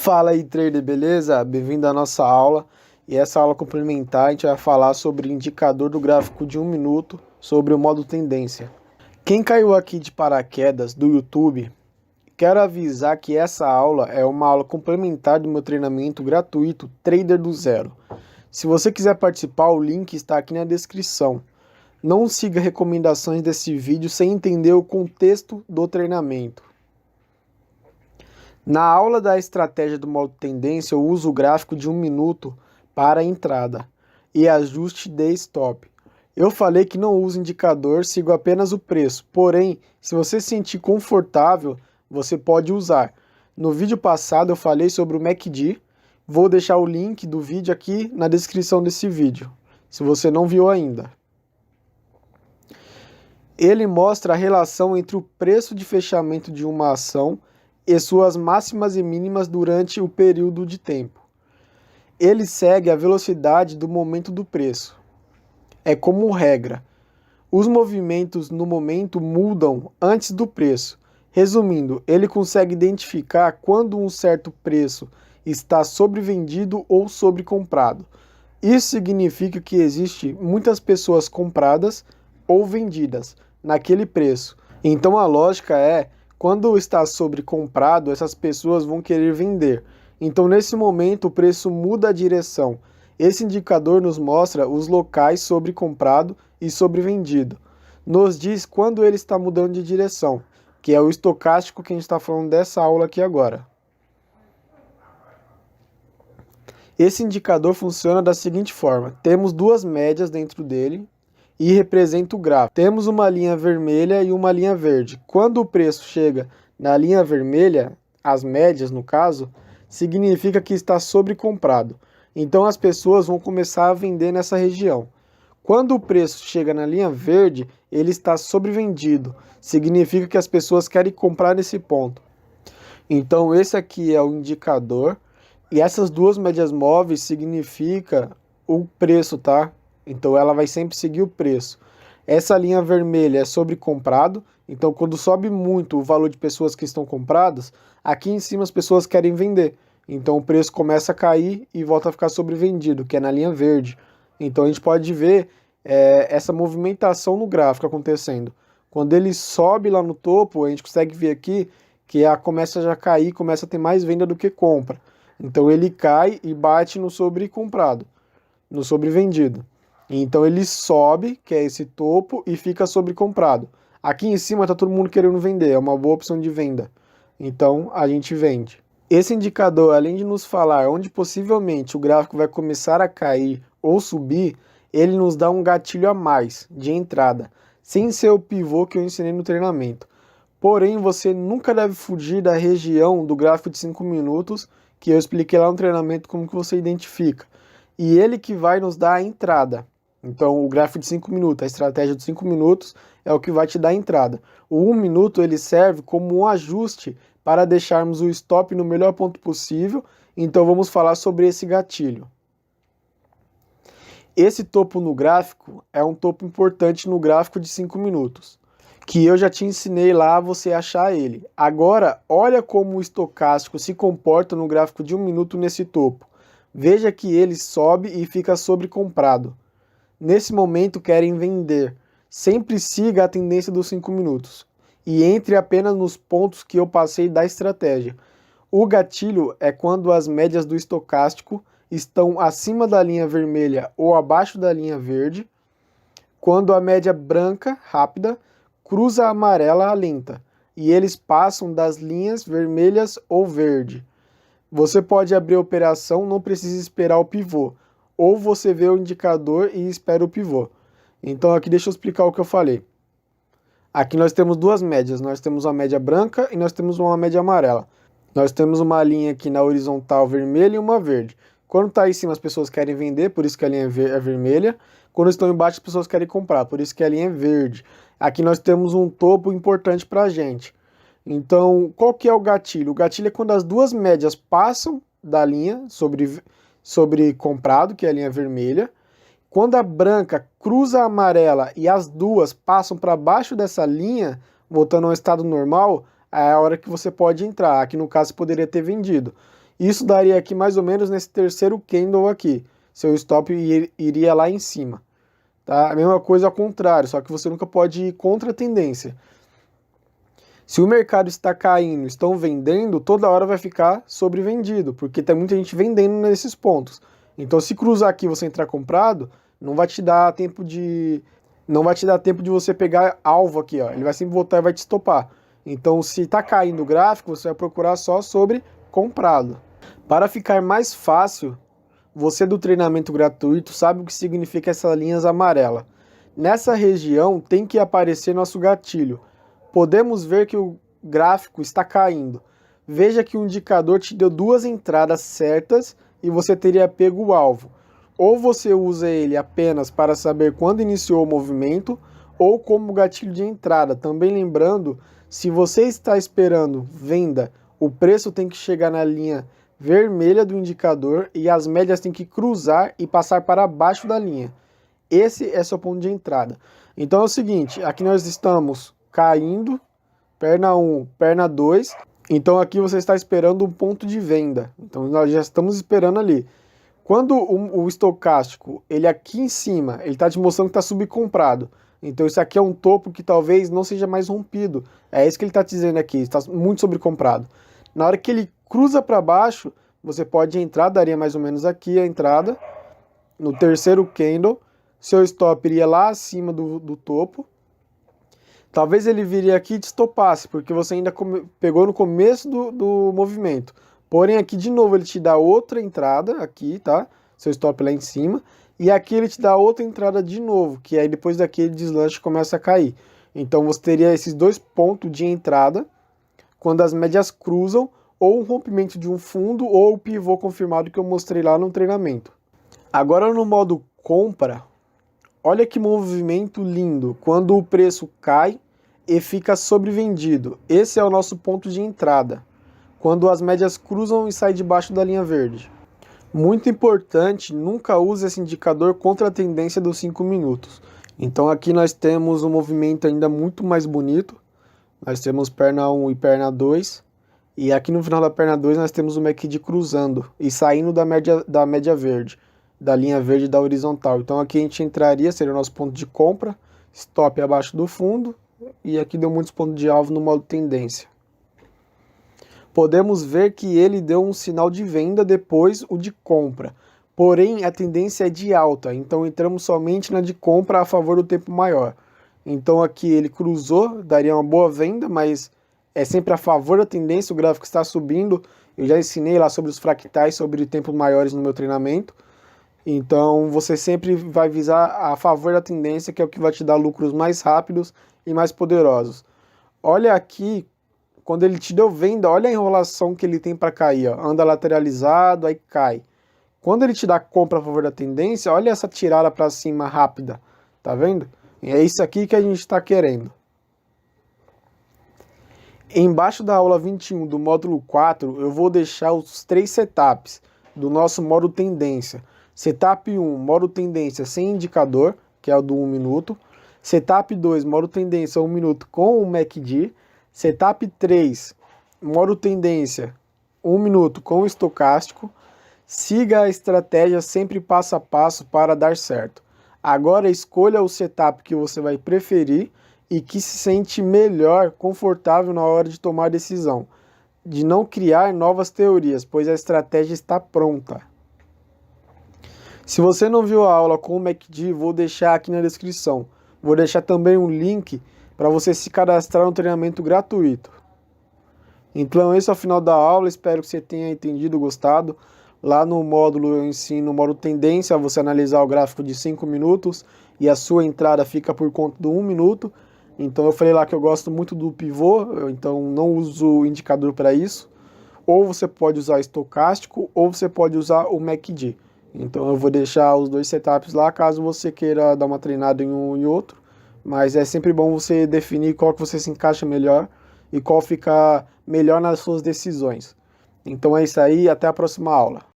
Fala aí, trader, beleza? Bem-vindo à nossa aula. E essa aula complementar a gente vai falar sobre indicador do gráfico de 1 minuto, sobre o modo tendência. Quem caiu aqui de paraquedas do YouTube, quero avisar que essa aula é uma aula complementar do meu treinamento gratuito Trader do Zero. Se você quiser participar, o link está aqui na descrição. Não siga recomendações desse vídeo sem entender o contexto do treinamento. Na aula da estratégia do modo tendência, eu uso o gráfico de 1 minuto para a entrada e ajuste de stop. Eu falei que não uso indicador, sigo apenas o preço. Porém, se você se sentir confortável, você pode usar. No vídeo passado eu falei sobre o MACD. Vou deixar o link do vídeo aqui na descrição desse vídeo, se você não viu ainda. Ele mostra a relação entre o preço de fechamento de uma ação e suas máximas e mínimas durante o período de tempo. Ele segue a velocidade do momento do preço. É como regra. Os movimentos no momento mudam antes do preço. Resumindo, ele consegue identificar quando um certo preço está sobrevendido ou sobrecomprado. Isso significa que existe muitas pessoas compradas ou vendidas naquele preço. Então a lógica é: quando está sobrecomprado, essas pessoas vão querer vender. Então, nesse momento, o preço muda a direção. Esse indicador nos mostra os locais sobrecomprado e sobrevendido. Nos diz quando ele está mudando de direção, que é o estocástico que a gente está falando dessa aula aqui agora. Esse indicador funciona da seguinte forma: temos duas médias dentro dele e representa o gráfico. Temos uma linha vermelha e uma linha verde. Quando o preço chega na linha vermelha, as médias no caso, significa que está sobrecomprado. Então as pessoas vão começar a vender nessa região. Quando o preço chega na linha verde, ele está sobrevendido. Significa que as pessoas querem comprar nesse ponto. Então esse aqui é o indicador. E essas duas médias móveis significa o preço, tá? Então ela vai sempre seguir o preço. Essa linha vermelha é sobrecomprado, então quando sobe muito o valor de pessoas que estão compradas, aqui em cima as pessoas querem vender. Então o preço começa a cair e volta a ficar sobrevendido, que é na linha verde. Então a gente pode ver essa movimentação no gráfico acontecendo. Quando ele sobe lá no topo, a gente consegue ver aqui que começa já a cair, começa a ter mais venda do que compra. Então ele cai e bate no sobrecomprado, no sobrevendido. Então ele sobe, que é esse topo, e fica sobrecomprado. Aqui em cima está todo mundo querendo vender, é uma boa opção de venda. Então a gente vende. Esse indicador, além de nos falar onde possivelmente o gráfico vai começar a cair ou subir, ele nos dá um gatilho a mais de entrada, sem ser o pivô que eu ensinei no treinamento. Porém, você nunca deve fugir da região do gráfico de 5 minutos, que eu expliquei lá no treinamento como que você identifica. E ele que vai nos dar a entrada. Então, o gráfico de 5 minutos, a estratégia de 5 minutos é o que vai te dar a entrada. O 1 minuto ele serve como um ajuste para deixarmos o stop no melhor ponto possível. Então, vamos falar sobre esse gatilho. Esse topo no gráfico é um topo importante no gráfico de 5 minutos, que eu já te ensinei lá a você achar ele. Agora, olha como o estocástico se comporta no gráfico de 1 minuto nesse topo. Veja que ele sobe e fica sobrecomprado. Nesse momento querem vender. Sempre siga a tendência dos 5 minutos e entre apenas nos pontos que eu passei da estratégia. O gatilho é quando as médias do estocástico estão acima da linha vermelha ou abaixo da linha verde, quando a média branca, rápida, cruza a amarela lenta e eles passam das linhas vermelhas ou verde. Você pode abrir a operação, não precisa esperar o pivô. Ou você vê o indicador e espera o pivô. Então aqui deixa eu explicar o que eu falei. Aqui nós temos duas médias. Nós temos uma média branca e nós temos uma média amarela. Nós temos uma linha aqui na horizontal vermelha e uma verde. Quando está em cima as pessoas querem vender, por isso que a linha é vermelha. Quando estão embaixo as pessoas querem comprar, por isso que a linha é verde. Aqui nós temos um topo importante para a gente. Então, qual que é o gatilho? O gatilho é quando as duas médias passam da linha sobre comprado, que é a linha vermelha. Quando a branca cruza a amarela e as duas passam para baixo dessa linha, voltando ao estado normal, é a hora que você pode entrar. Aqui no caso você poderia ter vendido. Isso daria aqui mais ou menos nesse terceiro candle aqui. Seu stop iria lá em cima. Tá? A mesma coisa ao contrário, só que você nunca pode ir contra a tendência. Se o mercado está caindo, estão vendendo, toda hora vai ficar sobrevendido, porque tem muita gente vendendo nesses pontos. Então, se cruzar aqui e você entrar comprado, não vai te dar tempo de você pegar alvo aqui, ó. Ele vai sempre voltar e vai te estopar. Então, se está caindo o gráfico, você vai procurar só sobre comprado. Para ficar mais fácil, você do treinamento gratuito sabe o que significa essas linhas amarelas. Nessa região tem que aparecer nosso gatilho. Podemos ver que o gráfico está caindo. Veja que o indicador te deu duas entradas certas e você teria pego o alvo. Ou você usa ele apenas para saber quando iniciou o movimento, ou como gatilho de entrada. Também lembrando, se você está esperando venda, o preço tem que chegar na linha vermelha do indicador e as médias têm que cruzar e passar para baixo da linha. Esse é seu ponto de entrada. Então é o seguinte, aqui nós estamos caindo, perna 1, perna 2. Então aqui você está esperando um ponto de venda. Então nós já estamos esperando ali. Quando o estocástico, ele aqui em cima, ele está te mostrando que está subcomprado. Então isso aqui é um topo que talvez não seja mais rompido. É isso que ele está te dizendo aqui, está muito sobrecomprado. Na hora que ele cruza para baixo, você pode entrar, daria mais ou menos aqui a entrada. No terceiro candle, seu stop iria lá acima do topo. Talvez ele viria aqui e te estopasse, porque você ainda pegou no começo do movimento. Porém, aqui de novo ele te dá outra entrada, aqui, tá? Seu stop lá em cima. E aqui ele te dá outra entrada de novo, que aí depois daquele deslanche começa a cair. Então você teria esses dois pontos de entrada, quando as médias cruzam, ou um rompimento de um fundo, ou o pivô confirmado que eu mostrei lá no treinamento. Agora no modo compra, olha que movimento lindo, quando o preço cai e fica sobrevendido. Esse é o nosso ponto de entrada, quando as médias cruzam e saem debaixo da linha verde. Muito importante, nunca use esse indicador contra a tendência dos 5 minutos. Então aqui nós temos um movimento ainda muito mais bonito. Nós temos perna 1 e perna 2. E aqui no final da perna 2 nós temos o MACD cruzando e saindo da média verde, da linha verde da horizontal. Então aqui a gente entraria, seria o nosso ponto de compra, stop abaixo do fundo, e aqui deu muitos pontos de alvo no modo tendência. Podemos ver que ele deu um sinal de venda, depois o de compra. Porém, a tendência é de alta, então entramos somente na de compra a favor do tempo maior. Então aqui ele cruzou, daria uma boa venda, mas é sempre a favor da tendência, o gráfico está subindo. Eu já ensinei lá sobre os fractais, sobre tempos maiores no meu treinamento. Então você sempre vai visar a favor da tendência, que é o que vai te dar lucros mais rápidos e mais poderosos. Olha aqui, quando ele te deu venda, olha a enrolação que ele tem para cair, ó. Anda lateralizado, aí cai. Quando ele te dá compra a favor da tendência, olha essa tirada para cima rápida, tá vendo? E é isso aqui que a gente está querendo. Embaixo da aula 21 do módulo 4, eu vou deixar os 3 setups do nosso modo tendência. Setup 1, modo tendência sem indicador, que é o do 1 minuto. Setup 2, modo tendência 1 minuto com o MACD. Setup 3, modo tendência 1 minuto com o estocástico. Siga a estratégia sempre passo a passo para dar certo. Agora escolha o setup que você vai preferir e que se sente melhor, confortável na hora de tomar decisão. De não criar novas teorias, pois a estratégia está pronta. Se você não viu a aula com o MACD, vou deixar aqui na descrição. Vou deixar também um link para você se cadastrar no treinamento gratuito. Então esse é o final da aula, espero que você tenha entendido, gostado. Lá no módulo eu ensino o modo tendência, você analisar o gráfico de 5 minutos e a sua entrada fica por conta do 1 minuto. Então eu falei lá que eu gosto muito do pivô, então não uso o indicador para isso. Ou você pode usar estocástico, ou você pode usar o MACD. Então eu vou deixar os 2 setups lá, caso você queira dar uma treinada em um e outro. Mas é sempre bom você definir qual que você se encaixa melhor e qual fica melhor nas suas decisões. Então é isso aí, até a próxima aula.